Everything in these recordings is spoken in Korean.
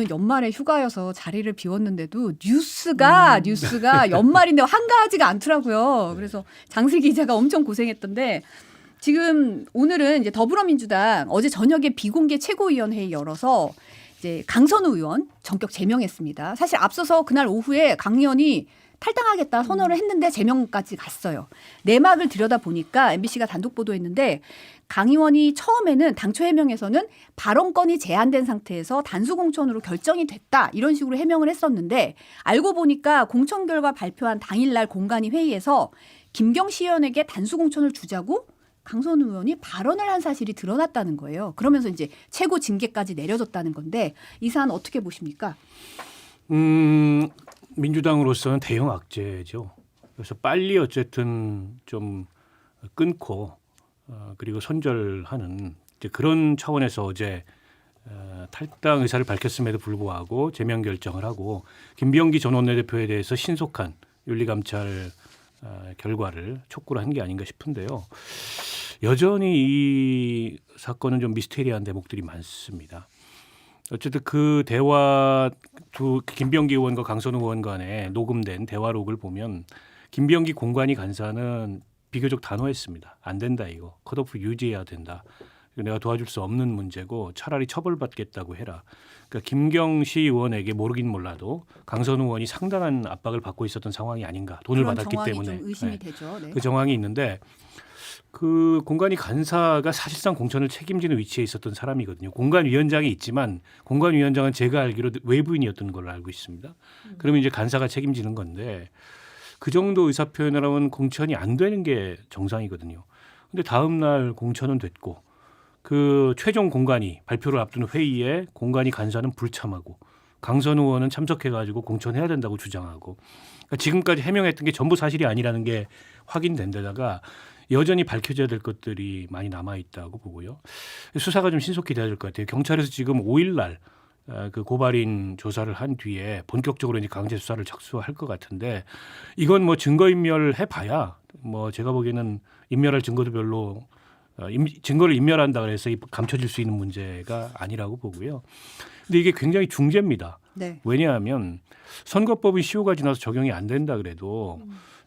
연말에 휴가여서 자리를 비웠는데도 뉴스가 연말인데 한가하지가 않더라고요. 그래서 장슬 기자가 엄청 고생했던데 지금 오늘은 이제 더불어민주당 어제 저녁에 비공개 최고위원회의 열어서 이제 강선우 의원 전격 제명했습니다. 사실 앞서서 그날 오후에 강 의원이 탈당하겠다 선언을 했는데 제명까지 갔어요. 내막을 들여다보니까 MBC가 단독 보도했는데 강 의원이 처음에는 당초 해명에서는 발언권이 제한된 상태에서 단수공천으로 결정이 됐다 이런 식으로 해명을 했었는데 알고 보니까 공천 결과 발표한 당일날 공간위 회의에서 김경시 의원에게 단수공천을 주자고 강선우 의원이 발언을 한 사실이 드러났다는 거예요. 그러면서 이제 최고 징계까지 내려졌다는 건데 이 사안 어떻게 보십니까? 민주당으로서는 대형 악재죠. 그래서 빨리 어쨌든 좀 끊고 그리고 손절하는 이제 그런 차원에서 어제 탈당 의사를 밝혔음에도 불구하고 제명 결정을 하고 김병기 전 원내대표에 대해서 신속한 윤리감찰 결과를 촉구를 한 게 아닌가 싶은데요. 여전히 이 사건은 좀 미스테리한 대목들이 많습니다. 어쨌든 그 대화 두 김병기 의원과 강선우 의원 간에 녹음된 대화록을 보면 김병기 공관위 간사는 비교적 단호했습니다. 안 된다 이거. 컷오프 유지해야 된다. 이거 내가 도와줄 수 없는 문제고 차라리 처벌받겠다고 해라. 그러니까 김경시 의원에게 모르긴 몰라도 강선우 의원이 상당한 압박을 받고 있었던 상황이 아닌가. 돈을 받았기 때문에. 좀 의심이 되죠. 네. 그 정황이 있는데 그 공관위 간사가 사실상 공천을 책임지는 위치에 있었던 사람이거든요. 공관위원장이 있지만 공관위원장은 제가 알기로 외부인이었던 걸로 알고 있습니다. 그러면 이제 간사가 책임지는 건데 그 정도 의사표현을 하면 공천이 안 되는 게 정상이거든요. 근데 다음 날 공천은 됐고 그 최종 공관위 발표를 앞둔 회의에 공관위 간사는 불참하고 강선우 의원은 참석해가지고 공천해야 된다고 주장하고 그러니까 지금까지 해명했던 게 전부 사실이 아니라는 게 확인된 데다가 여전히 밝혀져야 될 것들이 많이 남아있다고 보고요. 수사가 좀 신속히 돼야 될 것 같아요. 경찰에서 지금 5일 날 그 고발인 조사를 한 뒤에 본격적으로 이제 강제 수사를 착수할 것 같은데 이건 뭐 증거인멸 해봐야 뭐 제가 보기에는 인멸할 증거도 별로 증거를 인멸한다 그래서 감춰질 수 있는 문제가 아니라고 보고요. 근데 이게 굉장히 중재입니다. 네. 왜냐하면 선거법은 시효가 지나서 적용이 안 된다 그래도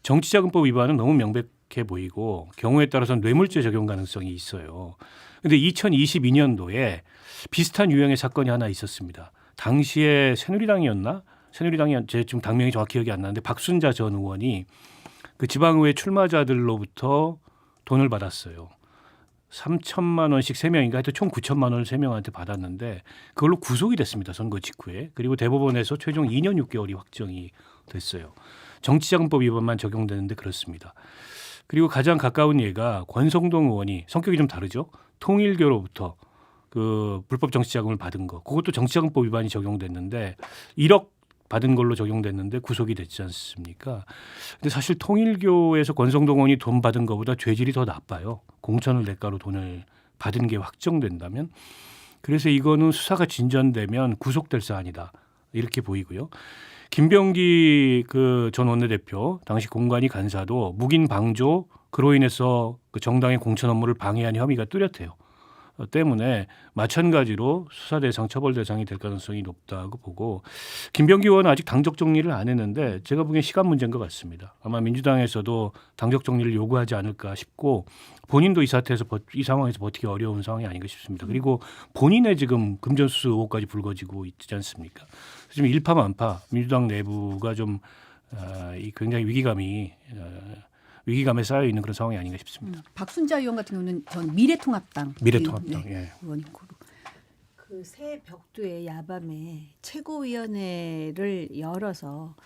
정치자금법 위반은 너무 명백해 보이고 경우에 따라서는 뇌물죄 적용 가능성이 있어요. 그런데 2022년도에 비슷한 유형의 사건이 하나 있었습니다. 당시에 새누리당이었나? 새누리당이 제 지금 당명이 정확히 기억이 안 나는데 박순자 전 의원이 그 지방의회 출마자들로부터 돈을 받았어요. 3천만 원씩 3명인가 하여튼 총 9천만 원을 3명한테 받았는데 그걸로 구속이 됐습니다. 선거 직후에. 그리고 대법원에서 최종 2년 6개월이 확정이 됐어요. 정치자금법 위반만 적용되는데 그렇습니다. 그리고 가장 가까운 예가 권성동 의원이 성격이 좀 다르죠. 통일교로부터 그 불법 정치자금을 받은 거. 그것도 정치자금법 위반이 적용됐는데 1억 받은 걸로 적용됐는데 구속이 됐지 않습니까? 근데 사실 통일교에서 권성동 의원이 돈 받은 것보다 죄질이 더 나빠요. 공천을 대가로 돈을 받은 게 확정된다면. 그래서 이거는 수사가 진전되면 구속될 사안이다. 이렇게 보이고요. 김병기 그 전 원내대표 당시 공관위 간사도 묵인 방조 그로 인해서 그 정당의 공천 업무를 방해한 혐의가 뚜렷해요. 때문에 마찬가지로 수사 대상, 처벌 대상이 될 가능성이 높다고 보고 김병기 의원은 아직 당적 정리를 안 했는데 제가 보기엔 시간 문제인 것 같습니다. 아마 민주당에서도 당적 정리를 요구하지 않을까 싶고 본인도 이 사태에서 이 상황에서 버티기 어려운 상황이 아닌가 싶습니다. 그리고 본인의 지금 금전수수 의혹까지 불거지고 있지 않습니까? 지금 일파만파 민주당 내부가 좀 굉장히 위기감에 쌓여 있는 그런 상황이 아닌가 싶습니다. 박순자 의원 같은 경우는 전 미래통합당 예. 의원이고 그 새 벽두의 야밤에 최고위원회를 열어서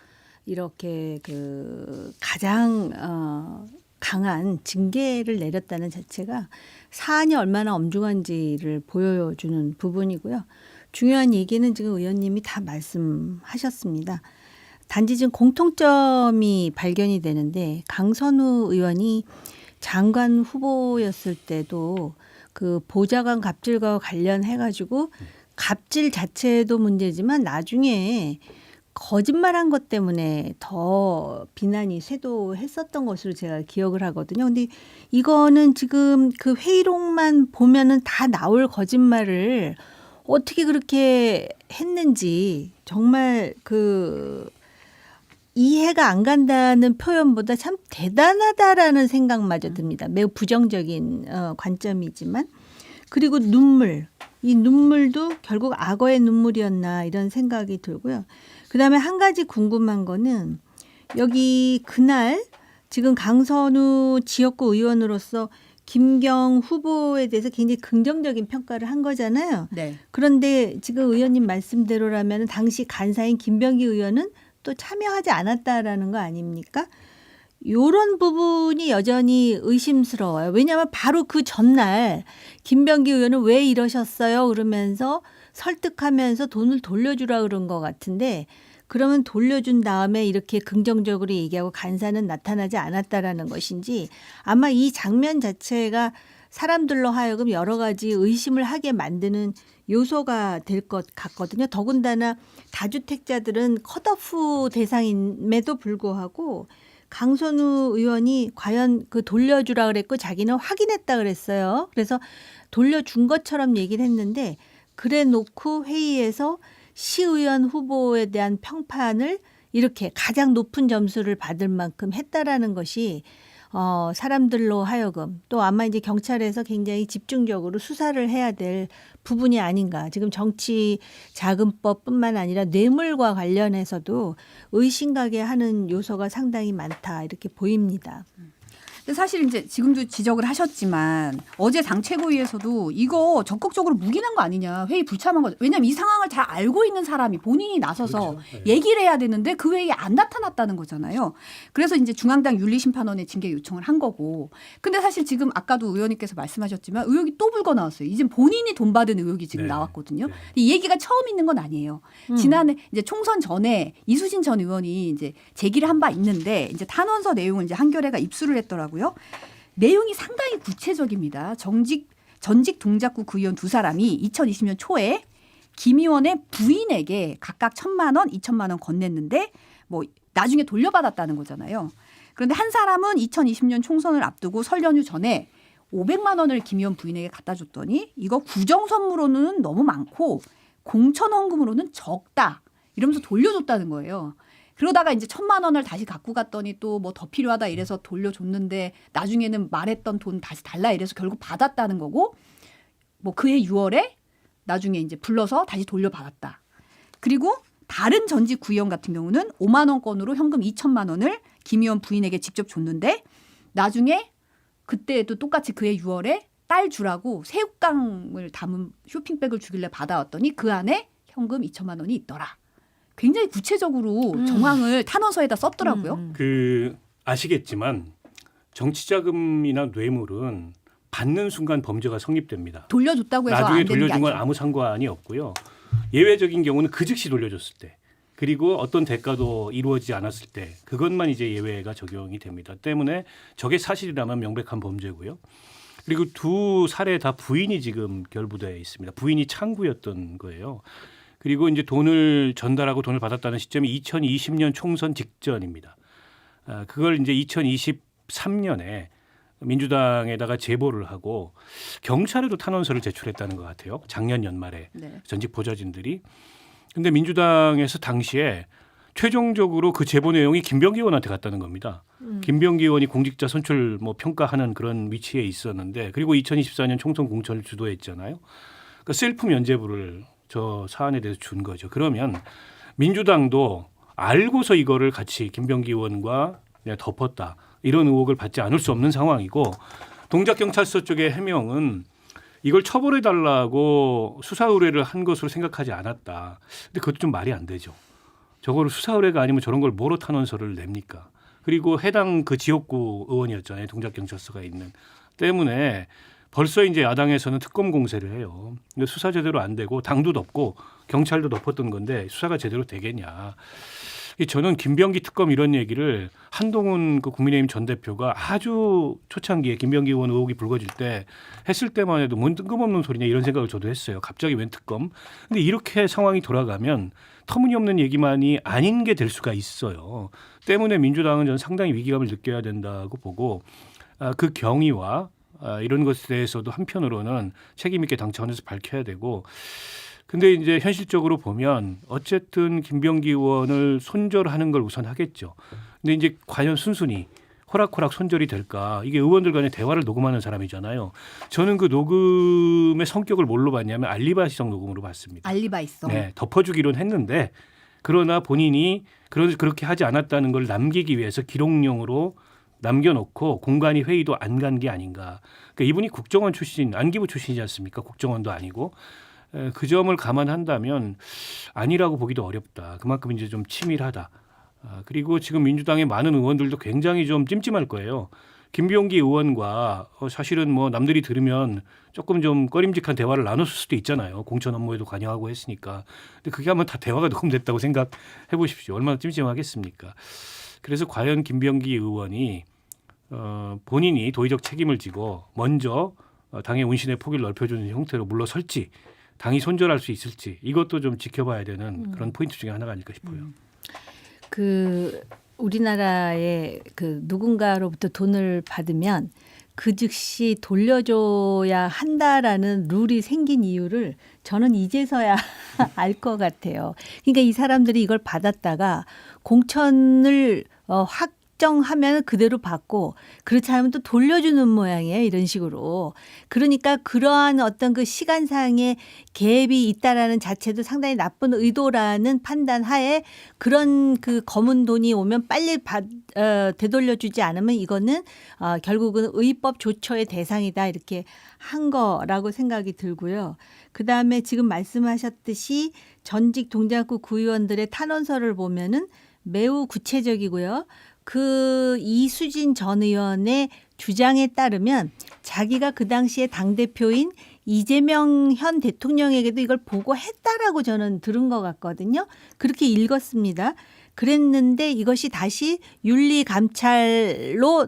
이렇게 그 가장 강한 징계를 내렸다는 자체가 사안이 얼마나 엄중한지를 보여주는 부분이고요. 중요한 얘기는 지금 의원님이 다 말씀하셨습니다. 단지 지금 공통점이 발견이 되는데 강선우 의원이 장관 후보였을 때도 그 보좌관 갑질과 관련해가지고 갑질 자체도 문제지만 나중에 거짓말한 것 때문에 더 비난이 쇄도했었던 것으로 제가 기억을 하거든요. 근데 이거는 지금 그 회의록만 보면은 다 나올 거짓말을 어떻게 그렇게 했는지 정말 그 이해가 안 간다는 표현보다 참 대단하다라는 생각마저 듭니다. 매우 부정적인 관점이지만 그리고 눈물, 이 눈물도 결국 악어의 눈물이었나 이런 생각이 들고요. 그다음에 한 가지 궁금한 거는 여기 그날 지금 강선우 지역구 의원으로서 김경 후보에 대해서 굉장히 긍정적인 평가를 한 거잖아요. 네. 그런데 지금 의원님 말씀대로라면 당시 간사인 김병기 의원은 또 참여하지 않았다라는 거 아닙니까? 이런 부분이 여전히 의심스러워요. 왜냐하면 바로 그 전날 김병기 의원은 왜 이러셨어요? 그러면서 설득하면서 돈을 돌려주라 그런 것 같은데 그러면 돌려준 다음에 이렇게 긍정적으로 얘기하고 간사는 나타나지 않았다라는 것인지 아마 이 장면 자체가 사람들로 하여금 여러 가지 의심을 하게 만드는 요소가 될 것 같거든요. 더군다나 다주택자들은 컷오프 대상임에도 불구하고 강선우 의원이 과연 그 돌려주라 그랬고 자기는 확인했다 그랬어요. 그래서 돌려준 것처럼 얘기를 했는데 그래 놓고 회의에서 시의원 후보에 대한 평판을 이렇게 가장 높은 점수를 받을 만큼 했다라는 것이 사람들로 하여금 또 아마 이제 경찰에서 굉장히 집중적으로 수사를 해야 될 부분이 아닌가. 지금 정치자금법뿐만 아니라 뇌물과 관련해서도 의심가게 하는 요소가 상당히 많다 이렇게 보입니다. 근데 사실 이제 지금도 지적을 하셨지만 어제 당 최고위에서도 이거 적극적으로 묵인한 거 아니냐, 회의 불참한 거죠. 왜냐하면 이 상황을 잘 알고 있는 사람이 본인이 나서서 그렇죠. 네. 얘기를 해야 되는데 그 회의에 안 나타났다는 거잖아요. 그래서 이제 중앙당 윤리심판원에 징계 요청을 한 거고. 근데 사실 지금 아까도 의원님께서 말씀하셨지만 의혹이 또 불거 나왔어요. 이제 본인이 돈 받은 의혹이 지금 네. 나왔거든요. 네. 이 얘기가 처음 있는 건 아니에요. 지난해 이제 총선 전에 이수진 전 의원이 이제 제기를 한 바 있는데 이제 탄원서 내용을 이제 한겨레가 입수를 했더라고요. 내용이 상당히 구체적입니다. 전직 동작구 구의원 두 사람이 2020년 초에 김 의원의 부인에게 각각 1,000만 원, 2,000만 원 건넸는데 뭐 나중에 돌려받았다는 거잖아요. 그런데 한 사람은 2020년 총선을 앞두고 설 연휴 전에 500만 원을 김 의원 부인에게 갖다 줬더니 이거 구정 선물로는 너무 많고 공천 헌금으로는 적다 이러면서 돌려줬다는 거예요. 그러다가 이제 1,000만 원을 다시 갖고 갔더니 또 뭐 더 필요하다 이래서 돌려줬는데 나중에는 말했던 돈 다시 달라 이래서 결국 받았다는 거고 뭐 그해 6월에 나중에 이제 불러서 다시 돌려받았다. 그리고 다른 전직 구의원 같은 경우는 5만 원권으로 현금 2천만 원을 김 의원 부인에게 직접 줬는데 나중에 그때도 똑같이 그해 6월에 딸 주라고 새우깡을 담은 쇼핑백을 주길래 받아왔더니 그 안에 현금 2천만 원이 있더라. 굉장히 구체적으로 정황을 탄원서에다 썼더라고요. 그 아시겠지만 정치자금이나 뇌물은 받는 순간 범죄가 성립됩니다. 돌려줬다고 해서 나중에 안 되는 게 돌려준 건 아니죠. 아무 상관이 없고요. 예외적인 경우는 그 즉시 돌려줬을 때 그리고 어떤 대가도 이루어지지 않았을 때 그것만 이제 예외가 적용이 됩니다. 때문에 저게 사실이라면 명백한 범죄고요. 그리고 두 사례 다 부인이 지금 결부되어 있습니다. 부인이 창구였던 거예요. 그리고 이제 돈을 전달하고 돈을 받았다는 시점이 2020년 총선 직전입니다. 그걸 이제 2023년에 민주당에다가 제보를 하고 경찰에도 탄원서를 제출했다는 것 같아요. 작년 연말에 네. 전직 보좌진들이. 근데 민주당에서 당시에 최종적으로 그 제보 내용이 김병기 의원한테 갔다는 겁니다. 김병기 의원이 공직자 선출 뭐 평가하는 그런 위치에 있었는데 그리고 2024년 총선 공천을 주도했잖아요. 그 셀프 면죄부를 저 사안에 대해서 준 거죠. 그러면 민주당도 알고서 이거를 같이 김병기 의원과 그냥 덮었다. 이런 의혹을 받지 않을 수 없는 상황이고 동작경찰서 쪽의 해명은 이걸 처벌해달라고 수사 의뢰를 한 것으로 생각하지 않았다. 근데 그것도 좀 말이 안 되죠. 저거를 수사 의뢰가 아니면 저런 걸 뭐로 탄원서를 냅니까? 그리고 해당 그 지역구 의원이었잖아요. 동작경찰서가 있는. 때문에 벌써 이제 야당에서는 특검 공세를 해요. 수사 제대로 안 되고 당도 덮고 경찰도 덮었던 건데 수사가 제대로 되겠냐. 저는 김병기 특검 이런 얘기를 한동훈 그 국민의힘 전 대표가 아주 초창기에 김병기 의원 의혹이 불거질 때 했을 때만 해도 뭔 뜬금없는 소리냐 이런 생각을 저도 했어요. 갑자기 웬 특검. 근데 이렇게 상황이 돌아가면 터무니없는 얘기만이 아닌 게 될 수가 있어요. 때문에 민주당은 저는 상당히 위기감을 느껴야 된다고 보고 그 경위와 이런 것에 대해서도 한편으로는 책임 있게 당 차원에서 밝혀야 되고 근데 이제 현실적으로 보면 어쨌든 김병기 의원을 손절하는 걸 우선 하겠죠. 근데 이제 과연 순순히 호락호락 손절이 될까? 이게 의원들 간의 대화를 녹음하는 사람이잖아요. 저는 그 녹음의 성격을 뭘로 봤냐면 알리바이성 녹음으로 봤습니다. 알리바이성. 네, 덮어주기로는 했는데 그러나 본인이 그렇게 하지 않았다는 걸 남기기 위해서 기록용으로 남겨놓고 공간이 회의도 안 간 게 아닌가. 그러니까 이분이 국정원 출신, 안기부 출신이지 않습니까? 국정원도 아니고. 그 점을 감안한다면 아니라고 보기도 어렵다. 그만큼 이제 좀 치밀하다. 그리고 지금 민주당의 많은 의원들도 굉장히 좀 찜찜할 거예요. 김병기 의원과 사실은 뭐 남들이 들으면 조금 좀 꺼림직한 대화를 나눴을 수도 있잖아요. 공천 업무에도 관여하고 했으니까. 근데 그게 한번 다 대화가 녹음됐다고 생각해 보십시오. 얼마나 찜찜하겠습니까? 그래서 과연 김병기 의원이 본인이 도의적 책임을 지고 먼저 당의 운신의 폭을 넓혀주는 형태로 물러설지 당이 손절할 수 있을지 이것도 좀 지켜봐야 되는 그런 포인트 중에 하나가 아닐까 싶어요. 그 우리나라에 그 누군가로부터 돈을 받으면 그 즉시 돌려줘야 한다라는 룰이 생긴 이유를 저는 이제서야 알 것 같아요. 그러니까 이 사람들이 이걸 받았다가 공천을 확정하면 그대로 받고 그렇지 않으면 또 돌려주는 모양이에요. 이런 식으로. 그러니까 그러한 어떤 그 시간상의 갭이 있다라는 자체도 상당히 나쁜 의도라는 판단 하에 그런 그 검은 돈이 오면 빨리 되돌려주지 않으면 이거는 결국은 의법 조처의 대상이다 이렇게 한 거라고 생각이 들고요. 그다음에 지금 말씀하셨듯이 전직 동작구 구의원들의 탄원서를 보면은 매우 구체적이고요. 그 이수진 전 의원의 주장에 따르면 자기가 그 당시에 당대표인 이재명 현 대통령에게도 이걸 보고했다라고 저는 들은 것 같거든요. 그렇게 읽었습니다. 그랬는데 이것이 다시 윤리감찰로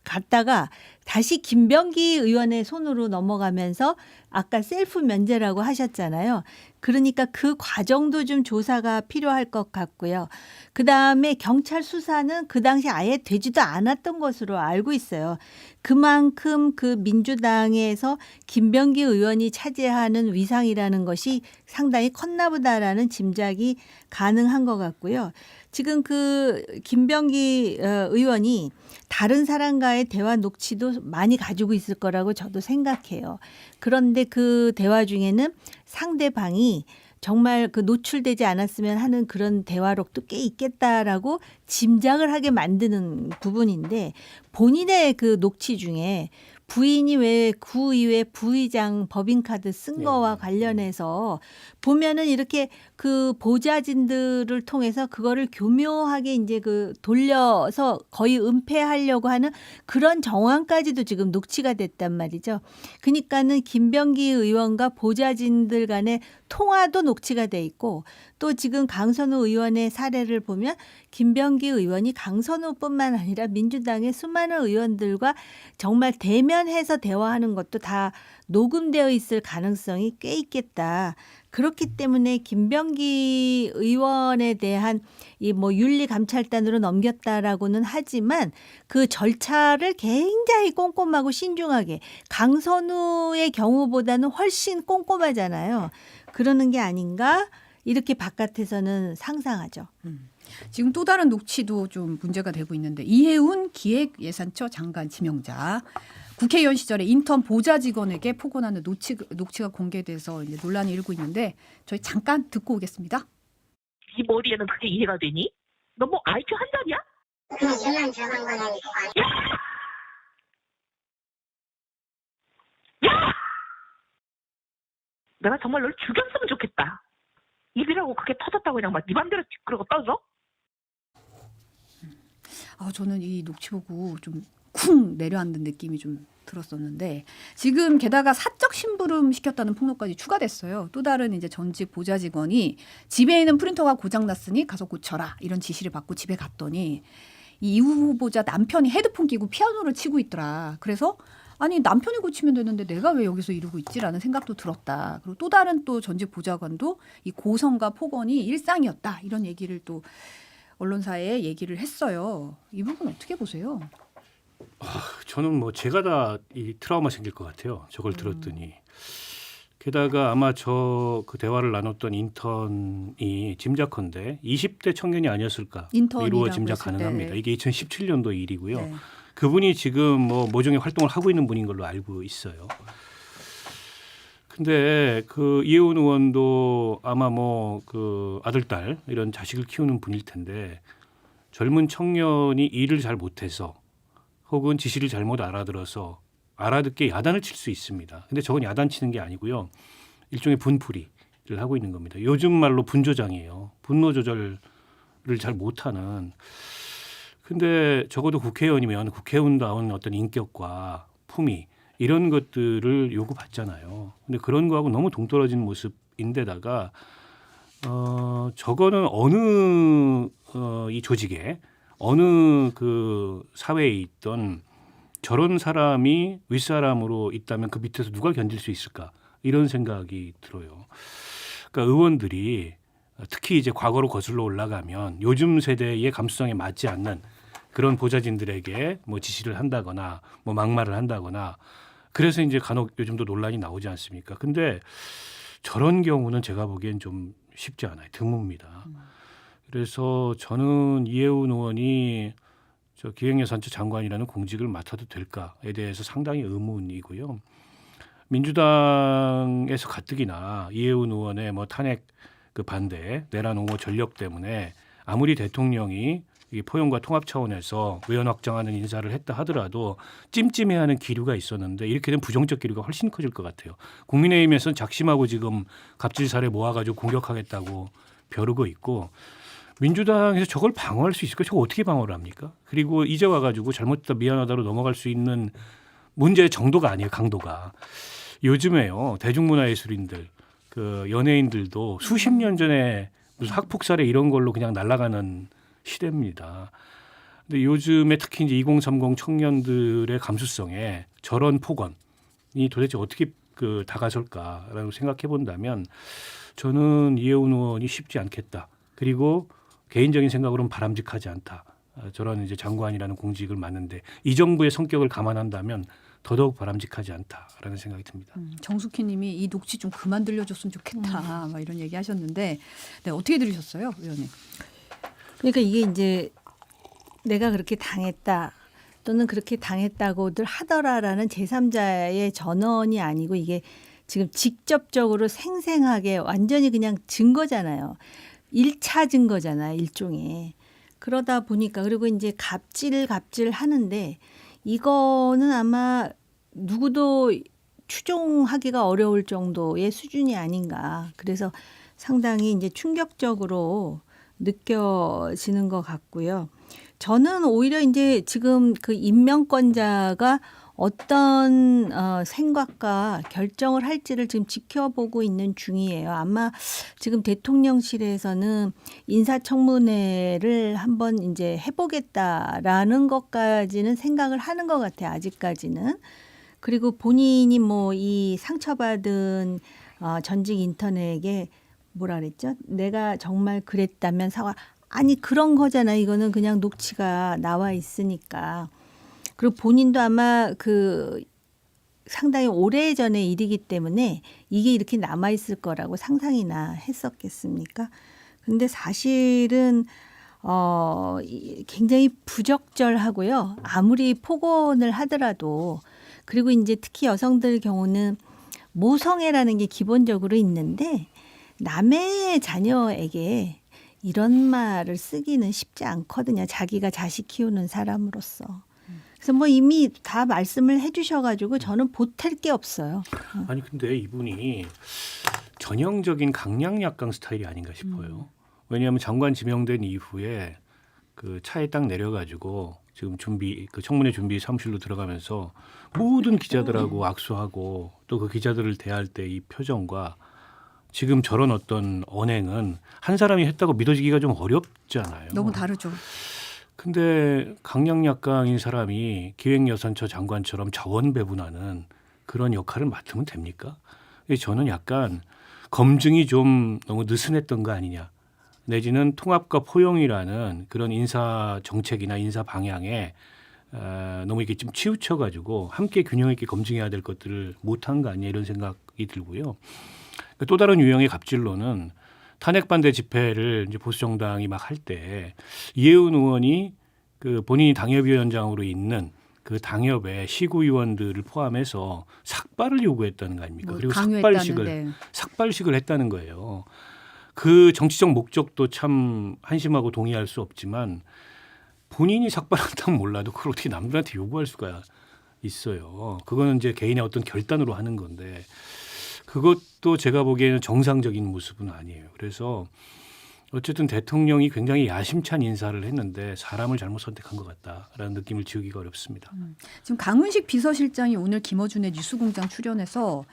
갔다가 다시 김병기 의원의 손으로 넘어가면서 아까 셀프 면제라고 하셨잖아요. 그러니까 그 과정도 좀 조사가 필요할 것 같고요. 그다음에 경찰 수사는 그 당시 아예 되지도 않았던 것으로 알고 있어요. 그만큼 그 민주당에서 김병기 의원이 차지하는 위상이라는 것이 상당히 컸나 보다라는 짐작이 가능한 것 같고요. 지금 그 김병기 의원이 다른 사람과의 대화 녹취도 많이 가지고 있을 거라고 저도 생각해요. 그런데 그 대화 중에는 상대방이 정말 그 노출되지 않았으면 하는 그런 대화록도 꽤 있겠다라고 짐작을 하게 만드는 부분인데 본인의 그 녹취 중에 부인이 왜 구의회 부의장 법인카드 쓴 거와 관련해서 보면은 이렇게 그 보좌진들을 통해서 그거를 교묘하게 이제 그 돌려서 거의 은폐하려고 하는 그런 정황까지도 지금 녹취가 됐단 말이죠. 그러니까는 김병기 의원과 보좌진들 간의 통화도 녹취가 돼 있고 또 지금 강선우 의원의 사례를 보면 김병기 의원이 강선우뿐만 아니라 민주당의 수많은 의원들과 정말 대면해서 대화하는 것도 다 녹음되어 있을 가능성이 꽤 있겠다. 그렇기 때문에 김병기 의원에 대한 이 뭐 윤리감찰단으로 넘겼다라고는 하지만 그 절차를 굉장히 꼼꼼하고 신중하게 강선우의 경우보다는 훨씬 꼼꼼하잖아요. 그러는 게 아닌가 이렇게 바깥에서는 상상하죠. 지금 또 다른 녹취도 좀 문제가 되고 있는데 이해운 기획예산처 장관 지명자 국회의원 시절에 인턴 보좌 직원에게 폭언하는 녹취가 공개돼서 이제 논란이 일고 있는데 저희 잠깐 듣고 오겠습니다. 네 머리에는 그게 이해가 되니? 너 뭐 IQ 한 달이야? 유난 저 장관에게 내가 정말 널 죽였으면 좋겠다. 입이라고 그게 터졌다고 그냥 막 네 맘대로 그러고 떠져? 저는 이 녹취 보고 좀 쿵 내려앉는 느낌이 좀 들었었는데 지금 게다가 사적 심부름 시켰다는 폭로까지 추가됐어요. 또 다른 이제 전직 보좌 직원이 집에 있는 프린터가 고장났으니 가서 고쳐라 이런 지시를 받고 집에 갔더니 이 이후 후보자 남편이 헤드폰 끼고 피아노를 치고 있더라. 그래서 아니 남편이 고치면 되는데 내가 왜 여기서 이러고 있지라는 생각도 들었다. 그리고 또 다른 또 전직 보좌관도 이 고성과 폭언이 일상이었다. 이런 얘기를 또 언론사에 얘기를 했어요. 이 부분 어떻게 보세요? 저는 뭐 제가 다 이 트라우마 생길 것 같아요. 저걸 들었더니 게다가 아마 저 그 대화를 나눴던 인턴이 짐작컨대 20대 청년이 아니었을까 인턴이라고 이루어 짐작 했을 때. 가능합니다. 이게 2017년도 일이고요. 네. 그분이 지금 뭐 모종의 활동을 하고 있는 분인 걸로 알고 있어요. 근데 그 이혜훈 의원도 아마 뭐 그 아들, 딸 이런 자식을 키우는 분일 텐데 젊은 청년이 일을 잘 못해서 혹은 지시를 잘못 알아들어서 알아듣게 야단을 칠 수 있습니다. 근데 저건 야단치는 게 아니고요. 일종의 분풀이를 하고 있는 겁니다. 요즘 말로 분조장이에요. 분노 조절을 잘 못하는. 근데 적어도 국회의원이면 국회의원다운 어떤 인격과 품위 이런 것들을 요구받잖아요. 근데 그런 거하고 너무 동떨어진 모습인데다가 저거는 어느 이 조직에 어느 그 사회에 있던 저런 사람이 윗사람으로 있다면 그 밑에서 누가 견딜 수 있을까 이런 생각이 들어요. 그러니까 의원들이 특히 이제 과거로 거슬러 올라가면 요즘 세대의 감수성에 맞지 않는 그런 보좌진들에게 뭐 지시를 한다거나 뭐 막말을 한다거나 그래서 이제 간혹 요즘도 논란이 나오지 않습니까? 근데 저런 경우는 제가 보기엔 좀 쉽지 않아요. 드뭅니다. 그래서 저는 이혜훈 의원이 저 기획예산처 장관이라는 공직을 맡아도 될까에 대해서 상당히 의문이고요. 민주당에서 가뜩이나 이혜훈 의원의 뭐 탄핵 그 반대, 내란 옹호 전력 때문에 아무리 대통령이 이 포용과 통합 차원에서 의원 확정하는 인사를 했다 하더라도 찜찜해하는 기류가 있었는데 이렇게 된 부정적 기류가 훨씬 커질 것 같아요. 국민의힘에서는 작심하고 지금 갑질살에 모아가지고 공격하겠다고 벼르고 있고 민주당에서 저걸 방어할 수 있을까? 저거 어떻게 방어를 합니까? 그리고 이제 와가지고 잘못했다 미안하다로 넘어갈 수 있는 문제의 정도가 아니에요. 강도가. 요즘에요. 대중문화예술인들, 그 연예인들도 수십 년 전에 무슨 학폭살해 이런 걸로 그냥 날아가는 시대입니다. 근데 요즘에 특히 이제 2030 청년들의 감수성에 저런 폭언이 도대체 어떻게 그 다가설까라고 생각해 본다면 저는 이혜훈 의원이 쉽지 않겠다. 그리고 개인적인 생각으로는 바람직하지 않다. 저런 이제 장관이라는 공직을 맡는데 이 정부의 성격을 감안한다면 더더욱 바람직하지 않다라는 생각이 듭니다. 정숙희님이 이 녹취 좀 그만 들려줬으면 좋겠다. 막 이런 얘기하셨는데, 네, 어떻게 들으셨어요, 의원님? 그러니까 이게 이제 내가 그렇게 당했다 또는 그렇게 당했다고들 하더라라는 제3자의 전언이 아니고 이게 지금 직접적으로 생생하게 완전히 그냥 증거잖아요. 1차 증거잖아요, 일종의. 그러다 보니까 그리고 이제 갑질 하는데 이거는 아마 누구도 추종하기가 어려울 정도의 수준이 아닌가. 그래서 상당히 이제 충격적으로 느껴지는 것 같고요. 저는 오히려 이제 지금 그 임명권자가 어떤 생각과 결정을 할지를 지금 지켜보고 있는 중이에요. 아마 지금 대통령실에서는 인사청문회를 한번 이제 해보겠다라는 것까지는 생각을 하는 것 같아요. 아직까지는. 그리고 본인이 뭐 이 상처받은 전직 인턴에게 뭐라 그랬죠? 내가 정말 그랬다면 사과. 아니 그런 거잖아요. 이거는 그냥 녹취가 나와 있으니까. 그리고 본인도 아마 그 상당히 오래전의 일이기 때문에 이게 이렇게 남아 있을 거라고 상상이나 했었겠습니까? 근데 사실은 굉장히 부적절하고요. 아무리 폭언을 하더라도 그리고 이제 특히 여성들 경우는 모성애라는 게 기본적으로 있는데 남의 자녀에게 이런 말을 쓰기는 쉽지 않거든요. 자기가 자식 키우는 사람으로서. 그래서 뭐 이미 다 말씀을 해 주셔가지고 저는 보탤 게 없어요. 아니 근데 이분이 전형적인 강약약강 스타일이 아닌가 싶어요. 왜냐하면 장관 지명된 이후에 그 차에 딱 내려가지고 지금 그 청문회 준비 사무실로 들어가면서 모든 기자들하고 악수하고 또 그 기자들을 대할 때 이 표정과 지금 저런 어떤 언행은 한 사람이 했다고 믿어지기가 좀 어렵잖아요. 너무 다르죠. 근데 강약약강인 사람이 기획예산처 장관처럼 자원 배분하는 그런 역할을 맡으면 됩니까? 저는 약간 검증이 좀 너무 느슨했던 거 아니냐. 내지는 통합과 포용이라는 그런 인사 정책이나 인사 방향에 너무 이게 좀 치우쳐가지고 함께 균형 있게 검증해야 될 것들을 못한 거 아니냐 이런 생각이 생각이 들고요. 또 다른 유형의 갑질로는 탄핵 반대 집회를 이제 보수 정당이 막 할 때 이해운 의원이 그 본인이 당협위원장으로 있는 그 당협의 시구위원들을 포함해서 삭발을 요구했다는 거 아닙니까? 그리고 강요했다는데. 삭발식을 했다는 거예요. 그 정치적 목적도 참 한심하고 동의할 수 없지만 본인이 삭발한다면 몰라도 그걸 어떻게 남들한테 요구할 수가 있어요. 그거는 이제 개인의 어떤 결단으로 하는 건데 그것도 제가 보기에는 정상적인 모습은 아니에요. 그래서 어쨌든 대통령이 굉장히 야심찬 인사를 했는데 사람을 잘못 선택한 것 같다라는 느낌을 지우기가 어렵습니다. 지금 강훈식 비서실장이 오늘 김어준의 뉴스공장 출연해서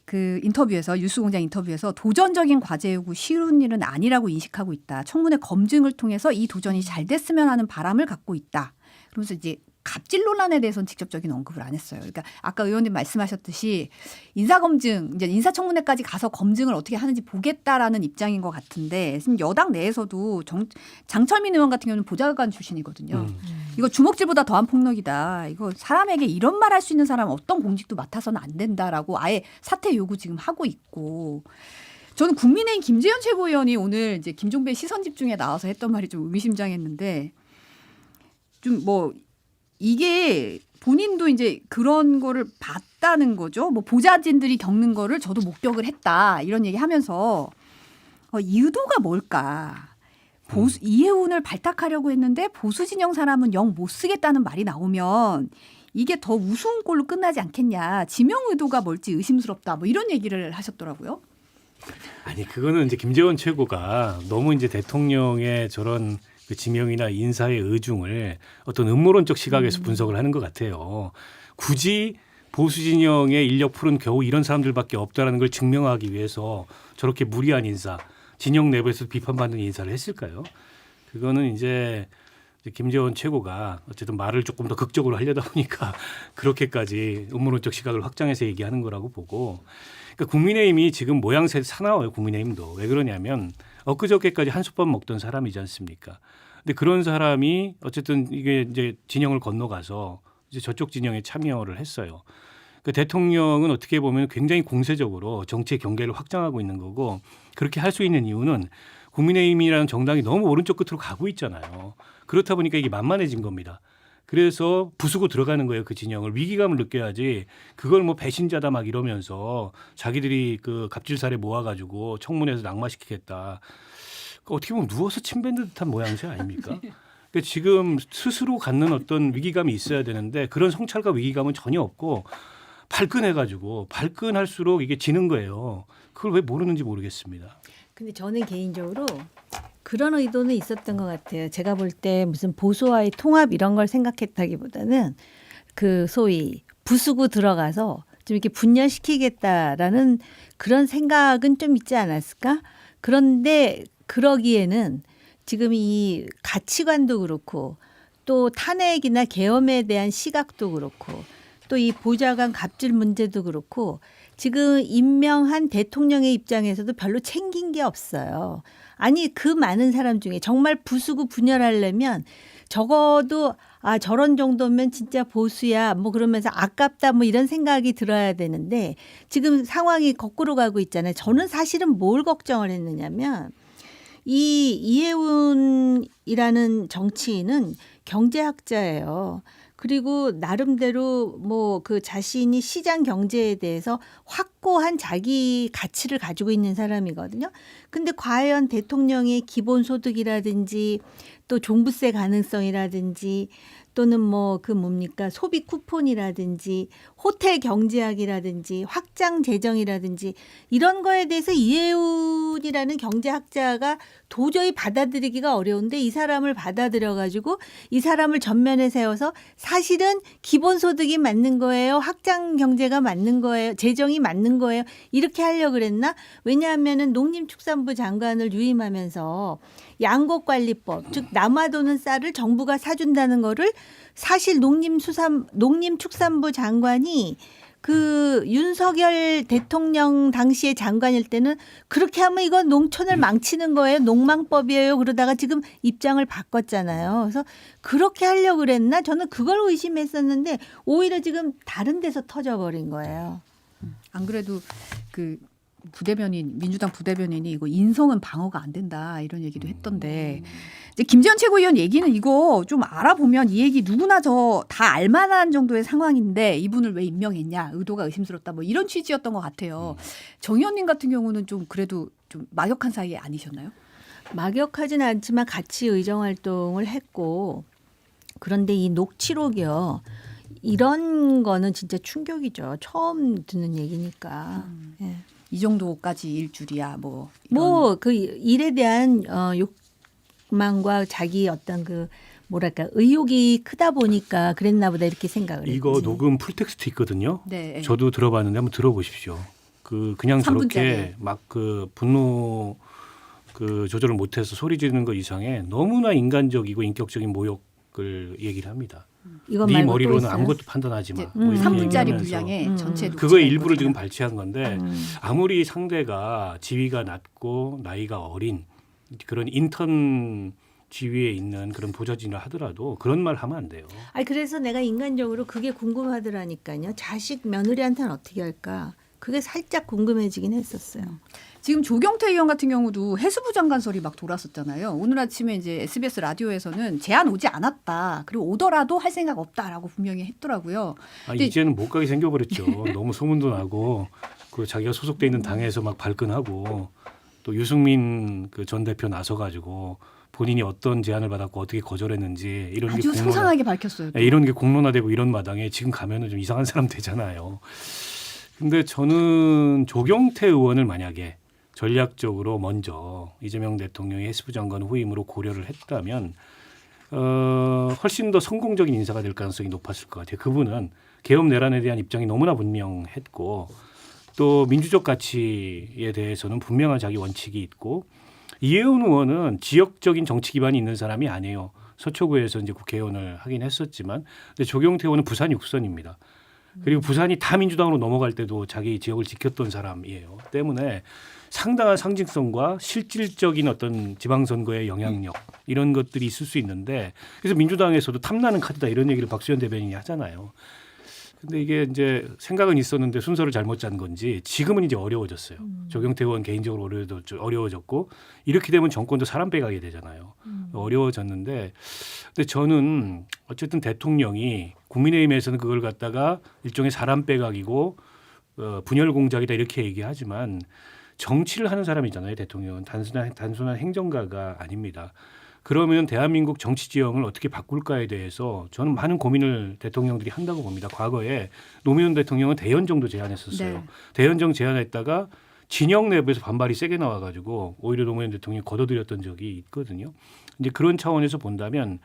그 인터뷰에서 뉴스공장 인터뷰에서 도전적인 과제 요구 쉬운 일은 아니라고 인식하고 있다. 청문회 검증을 통해서 이 도전이 잘 됐으면 하는 바람을 갖고 있다. 그러면서 이제 갑질 논란에 대해서는 직접적인 언급을 안 했어요. 그러니까 아까 의원님 말씀하셨듯이 인사검증, 이제 인사청문회까지 가서 검증을 어떻게 하는지 보겠다라는 입장인 것 같은데 지금 여당 내에서도 장철민 의원 같은 경우는 보좌관 출신이거든요. 이거 주먹질보다 더한 폭력이다. 이거 사람에게 이런 말 할 수 있는 사람 어떤 공직도 맡아서는 안 된다라고 아예 사퇴 요구 지금 하고 있고 저는 국민의힘 김재현 최고위원이 오늘 이제 김종배 시선 집중에 나와서 했던 말이 좀 의미심장했는데 좀 뭐 이게 본인도 이제 그런 거를 봤다는 거죠. 뭐 보좌진들이 겪는 거를 저도 목격을 했다. 이런 얘기 하면서 이 의도가 뭘까? 이해운을 발탁하려고 했는데 보수 진영 사람은 영 못 쓰겠다는 말이 나오면 이게 더 우스운 꼴로 끝나지 않겠냐. 지명 의도가 뭘지 의심스럽다. 뭐 이런 얘기를 하셨더라고요. 아니 그거는 이제 김재원 최고가 너무 이제 대통령의 저런 그 지명이나 인사의 의중을 어떤 음모론적 시각에서 분석을 하는 것 같아요. 굳이 보수 진영의 인력 풀은 겨우 이런 사람들밖에 없다라는 걸 증명하기 위해서 저렇게 무리한 인사, 진영 내부에서 비판받는 인사를 했을까요? 그거는 이제 김재원 최고가 어쨌든 말을 조금 더 극적으로 하려다 보니까 그렇게까지 음모론적 시각을 확장해서 얘기하는 거라고 보고 그러니까 국민의힘이 지금 모양새 사나워요. 국민의힘도. 왜 그러냐면 엊그저께까지 한솥밥 먹던 사람이지 않습니까? 근데 그런 사람이 어쨌든 이게 이제 진영을 건너가서 이제 저쪽 진영에 참여를 했어요. 그 대통령은 어떻게 보면 굉장히 공세적으로 정치의 경계를 확장하고 있는 거고 그렇게 할 수 있는 이유는 국민의힘이라는 정당이 너무 오른쪽 끝으로 가고 있잖아요. 그렇다 보니까 이게 만만해진 겁니다. 그래서 부수고 들어가는 거예요. 그 진영을. 위기감을 느껴야지 그걸 뭐 배신자다 막 이러면서 자기들이 그 갑질살에 모아가지고 청문회에서 낙마시키겠다. 어떻게 보면 누워서 침 뱉는 듯한 모양새 아닙니까? 그러니까 지금 스스로 갖는 어떤 위기감이 있어야 되는데 그런 성찰과 위기감은 전혀 없고 발끈해가지고 발끈할수록 이게 지는 거예요. 그걸 왜 모르는지 모르겠습니다. 근데 저는 개인적으로 그런 의도는 있었던 것 같아요. 제가 볼 때 무슨 보수와의 통합 이런 걸 생각했다기보다는 그 소위 부수고 들어가서 좀 이렇게 분열시키겠다라는 그런 생각은 좀 있지 않았을까? 그런데 그러기에는 지금 이 가치관도 그렇고 또 탄핵이나 계엄에 대한 시각도 그렇고 또 이 보좌관 갑질 문제도 그렇고 지금 임명한 대통령의 입장에서도 별로 챙긴 게 없어요. 아니 그 많은 사람 중에 정말 부수고 분열하려면 적어도 저런 정도면 진짜 보수야 뭐 그러면서 아깝다 뭐 이런 생각이 들어야 되는데 지금 상황이 거꾸로 가고 있잖아요. 저는 사실은 뭘 걱정을 했느냐면 이 이해운이라는 정치인은 경제학자예요. 그리고 나름대로 뭐 그 자신이 시장 경제에 대해서 확고한 자기 가치를 가지고 있는 사람이거든요. 근데 과연 대통령의 기본소득이라든지 또 종부세 가능성이라든지 또는 뭐 그 뭡니까 소비 쿠폰이라든지 호텔 경제학이라든지 확장 재정이라든지 이런 거에 대해서 이해운이라는 경제학자가 도저히 받아들이기가 어려운데 이 사람을 받아들여 가지고 이 사람을 전면에 세워서 사실은 기본소득이 맞는 거예요. 확장 경제가 맞는 거예요. 재정이 맞는 거예요. 이렇게 하려고 그랬나? 왜냐하면은 농림축산부 장관을 유임하면서 양곡관리법 즉 남아도는 쌀을 정부가 사준다는 거를 사실 농림축산부 장관이 그 윤석열 대통령 당시의 장관일 때는 그렇게 하면 이건 농촌을 망치는 거예요. 농망법이에요. 그러다가 지금 입장을 바꿨잖아요. 그래서 그렇게 하려고 그랬나? 저는 그걸 의심했었는데 오히려 지금 다른 데서 터져버린 거예요. 안 그래도 그 부대변인 민주당 부대변인이 이거 인성은 방어가 안 된다 이런 얘기도 했던데 이제 김재현 최고위원 얘기는 이거 좀 알아보면 이 얘기 누구나 저 다 알만한 정도의 상황인데 이분을 왜 임명했냐 의도가 의심스럽다 뭐 이런 취지였던 것 같아요. 정 의원님 같은 경우는 좀 그래도 좀 막역한 사이 아니셨나요? 막역하지는 않지만 같이 의정 활동을 했고 그런데 이 녹취록이요. 이런 거는 진짜 충격이죠. 처음 듣는 얘기니까. 예. 이 정도까지 일줄이야 뭐 이런. 뭐 그 일에 대한 욕망과 자기 어떤 그 뭐랄까 의욕이 크다 보니까 그랬나 보다 이렇게 생각을 이거 했지. 녹음 풀텍스트 있거든요. 네. 저도 들어봤는데 한번 들어보십시오. 그냥 3분짜리. 저렇게 막 그 분노 그 조절을 못해서 소리 지르는 것 이상에 너무나 인간적이고 인격적인 모욕을 얘기를 합니다. 이것 네 말고 또 머리로는 있어요? 아무것도 판단하지 마. 이제 뭐 이렇게 3분짜리 얘기하면서 분량의 전체 그거의 녹취가 일부를 지금 있거든요. 발췌한 건데 아무리 상대가 지위가 낮고 나이가 어린 그런 인턴 지위에 있는 그런 보좌진을 하더라도 그런 말 하면 안 돼요. 아니 그래서 내가 인간적으로 그게 궁금하더라니까요. 자식 며느리한테는 어떻게 할까? 그게 살짝 궁금해지긴 했었어요. 지금 조경태 의원 같은 경우도 해수부 장관설이 막 돌았었잖아요. 오늘 아침에 이제 SBS 라디오에서는 제안 오지 않았다. 그리고 오더라도 할 생각 없다라고 분명히 했더라고요. 근데 이제는 못 가게 생겨버렸죠. 너무 소문도 나고 그 자기가 소속돼 있는 당에서 막 발끈하고 또 유승민 그 전 대표 나서가지고 본인이 어떤 제안을 받았고 어떻게 거절했는지 이런 게 아주 상상하게 밝혔어요. 또. 이런 게 공론화되고 이런 마당에 지금 가면은 좀 이상한 사람 되잖아요. 근데 저는 조경태 의원을 만약에 전략적으로 먼저 이재명 대통령이 해수부 장관 후임으로 고려를 했다면 훨씬 더 성공적인 인사가 될 가능성이 높았을 것 같아요. 그분은 계엄 내란에 대한 입장이 너무나 분명했고 또 민주적 가치에 대해서는 분명한 자기 원칙이 있고 이혜훈 의원은 지역적인 정치 기반이 있는 사람이 아니에요. 서초구에서 이제 국회의원을 하긴 했었지만 근데 조경태 의원은 부산 육선입니다. 그리고 부산이 다 민주당으로 넘어갈 때도 자기 지역을 지켰던 사람이에요. 때문에 상당한 상징성과 실질적인 어떤 지방선거의 영향력 이런 것들이 있을 수 있는데 그래서 민주당에서도 탐나는 카드다 이런 얘기를 박수현 대변인이 하잖아요. 근데 이게 이제 생각은 있었는데 순서를 잘못 짠 건지 지금은 이제 어려워졌어요. 조경태 의원 개인적으로 어려워졌고 이렇게 되면 정권도 사람 빼가게 되잖아요. 어려워졌는데 근데 저는 어쨌든 대통령이 국민의힘에서는 그걸 갖다가 일종의 사람 빼가기고 분열 공작이다 이렇게 얘기하지만 정치를 하는 사람이잖아요. 대통령은 단순한 행정가가 아닙니다. 그러면 대한민국 정치 지형을 어떻게 바꿀까에 대해서 저는 많은 고민을 대통령들이 한다고 봅니다. 과거에 노무현 대통령은 대연정도 제안했었어요. 네. 대연정 제안했다가 진영 내부에서 반발이 세게 나와가지고 오히려 노무현 대통령이 거둬들였던 적이 있거든요. 이제 그런 차원에서 본다면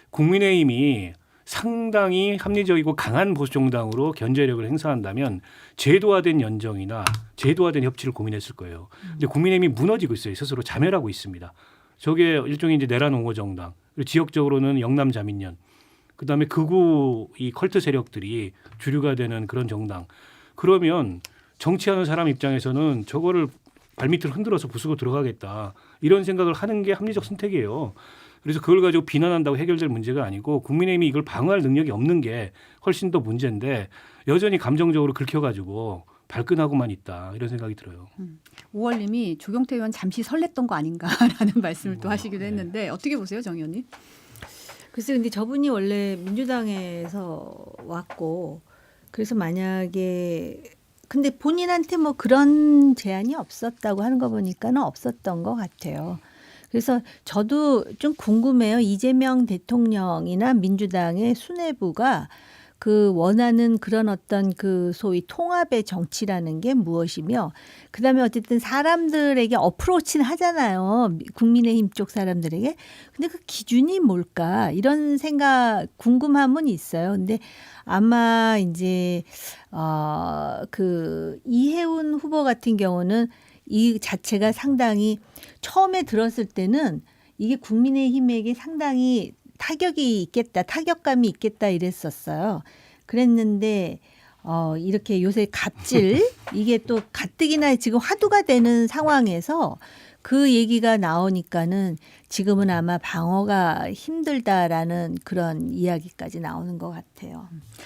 국민의힘이 상당히 합리적이고 강한 보수 정당으로 견제력을 행사한다면 제도화된 연정이나 제도화된 협치를 고민했을 거예요. 근데 국민의힘이 무너지고 있어요. 스스로 자멸하고 있습니다. 저게 일종의 이제 내란 옹호 정당, 그리고 지역적으로는 영남 자민련, 그다음에 극우 이 컬트 세력들이 주류가 되는 그런 정당. 그러면 정치하는 사람 입장에서는 저거를 발밑을 흔들어서 부수고 들어가겠다 이런 생각을 하는 게 합리적 선택이에요. 그래서 그걸 가지고 비난한다고 해결될 문제가 아니고 국민의힘이 이걸 방어할 능력이 없는 게 훨씬 더 문제인데 여전히 감정적으로 긁혀가지고 발끈하고만 있다 이런 생각이 들어요. 5월님이 조경태 의원 잠시 설렜던 거 아닌가라는 말씀을 또 하시기도 했는데 어떻게 보세요, 정 의원님? 글쎄 근데 저분이 원래 민주당에서 왔고 그래서 만약에 근데 본인한테 뭐 그런 제안이 없었다고 하는 거 보니까는 없었던 것 같아요. 그래서 저도 좀 궁금해요. 이재명 대통령이나 민주당의 수뇌부가 그 원하는 그런 어떤 그 소위 통합의 정치라는 게 무엇이며 그다음에 어쨌든 사람들에게 어프로치는 하잖아요. 국민의힘 쪽 사람들에게. 근데 그 기준이 뭘까? 이런 생각 궁금함은 있어요. 근데 아마 이제 그 이혜훈 후보 같은 경우는 이 자체가 상당히 처음에 들었을 때는 이게 국민의힘에게 상당히 타격이 있겠다, 타격감이 있겠다 이랬었어요. 그랬는데 이렇게 요새 갑질 이게 또 가뜩이나 지금 화두가 되는 상황에서 그 얘기가 나오니까는 지금은 아마 방어가 힘들다라는 그런 이야기까지 나오는 것 같아요.